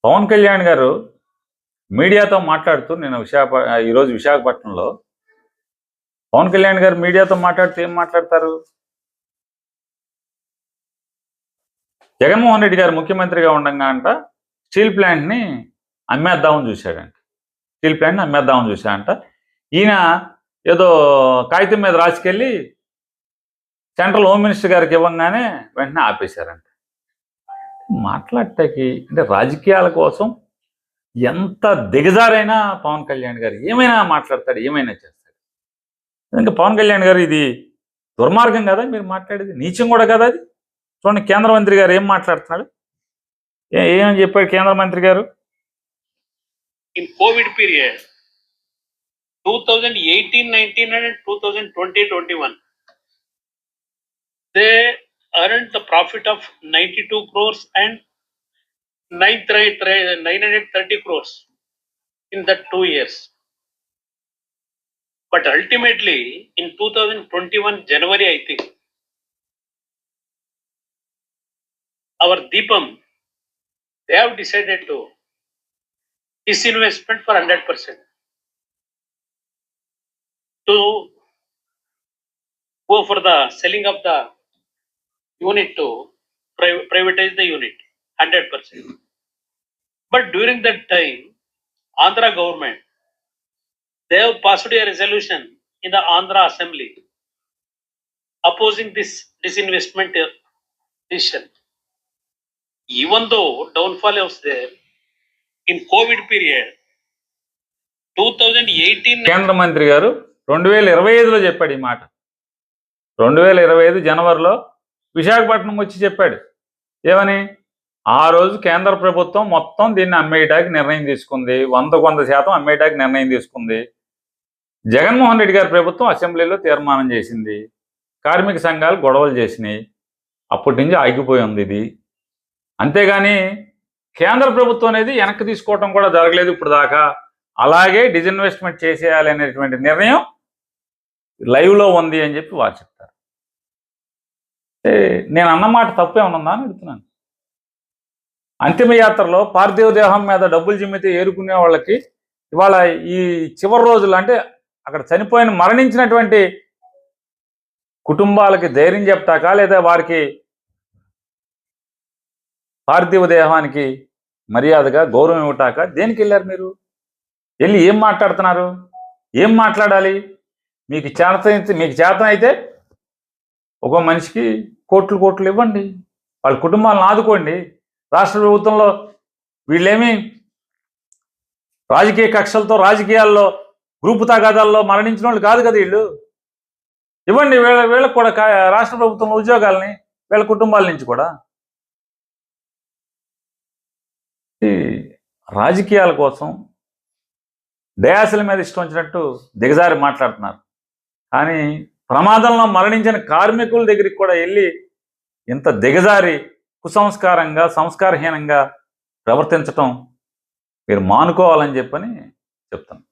పవన్ కళ్యాణ్ గారు మీడియాతో మాట్లాడుతూ నేను ఈరోజు విశాఖపట్నంలో పవన్ కళ్యాణ్ గారు మీడియాతో మాట్లాడుతూ ఏం మాట్లాడతారు? జగన్మోహన్ రెడ్డి గారు ముఖ్యమంత్రిగా ఉండగా అంట స్టీల్ ప్లాంట్ని అమ్మేద్దామని చూశాడంట. స్టీల్ ప్లాంట్ని అమ్మేద్దామని చూశాడంట. ఈయన ఏదో కాగితం మీద రాసుకెళ్ళి సెంట్రల్ హోమ్ మినిస్టర్ గారికి ఇవ్వగానే వెంటనే ఆపేశారంట. మాట్లాడటానికి అంటే రాజకీయాల కోసం ఎంత దిగజారైనా పవన్ కళ్యాణ్ గారు ఏమైనా మాట్లాడతాడు, ఏమైనా చేస్తాడు. ఇంకా పవన్ కళ్యాణ్ గారు ఇది దుర్మార్గం కదా మీరు మాట్లాడేది, నీచం కూడా కదా అది. చూడండి కేంద్ర మంత్రి గారు ఏం మాట్లాడుతున్నాడు, ఏమని చెప్పాడు కేంద్ర మంత్రి గారు? In Covid period 2018-19 and 2020-21 they earned the profit of 92 crores and 930 crores in that 2 years. But ultimately in 2021 January, I think, our Deepam, they have decided to disinvestment for 100%, to go for the selling of the unit, to privatize the unit 100%. But during that time, Andhra government, they have passed a resolution in the Andhra Assembly opposing this disinvestment decision. Even though downfall was there in COVID period 2018. కేంద్ర మంత్రి గారు 2025లో చెప్పాడు ఈ మాట. 2025 జనవరిలో విశాఖపట్నం వచ్చి చెప్పాడు. ఏమని? ఆ రోజు కేంద్ర ప్రభుత్వం మొత్తం దీన్ని అమ్మేయడానికి నిర్ణయం తీసుకుంది, 100% అమ్మేయడానికి నిర్ణయం తీసుకుంది. జగన్మోహన్ రెడ్డి గారి ప్రభుత్వం అసెంబ్లీలో తీర్మానం చేసింది, కార్మిక సంఘాలు గొడవలు చేసినాయి, అప్పటి నుంచి ఆగిపోయి ఉంది ఇది. అంతేగాని కేంద్ర ప్రభుత్వం అనేది వెనక్కి తీసుకోవటం కూడా జరగలేదు ఇప్పుడు దాకా. అలాగే డిజిన్వెస్ట్మెంట్ చేసేయాలి అనేటువంటి నిర్ణయం లైవ్లో ఉంది అని చెప్పి వారు చెప్తారు. నేను అన్నమాట తప్పే ఉన్నదా అని అడుగుతున్నాను. అంతిమయాత్రలో పార్థివ దేహం మీద డబ్బులు జిమ్మితే ఏరుకునే వాళ్ళకి ఇవాళ ఈ చివరి రోజులు అంటే అక్కడ చనిపోయిన మరణించినటువంటి కుటుంబాలకి ధైర్యం చెప్తాక, లేదా వారికి పార్థివ దేహానికి మర్యాదగా గౌరవం ఇవ్వటాక దేనికి వెళ్ళారు మీరు? వెళ్ళి ఏం మాట్లాడుతున్నారు? ఏం మాట్లాడాలి? మీకు చేతన అయితే ఒక మనిషికి కోట్లు ఇవ్వండి, వాళ్ళ కుటుంబాలను ఆదుకోండి. రాష్ట్ర ప్రభుత్వంలో వీళ్ళేమి రాజకీయ కక్షలతో రాజకీయాల్లో గ్రూపు తగాదాల్లో మరణించిన వాళ్ళు కాదు కదా వీళ్ళు. ఇవ్వండి వీళ్ళకు కూడా రాష్ట్ర ప్రభుత్వంలో ఉద్యోగాలని, వీళ్ళ కుటుంబాల నుంచి కూడా. రాజకీయాల కోసం డయాసుల మీద ఇష్టం వచ్చినట్టు దిగజారి మాట్లాడుతున్నారు. కానీ ప్రమాదంలో మరణించిన కార్మికుల దగ్గరికి కూడా వెళ్ళి ఇంత దిగజారి కుసంస్కారంగా సంస్కారహీనంగా ప్రవర్తించటం మీరు మానుకోవాలని చెప్పని చెప్తాను.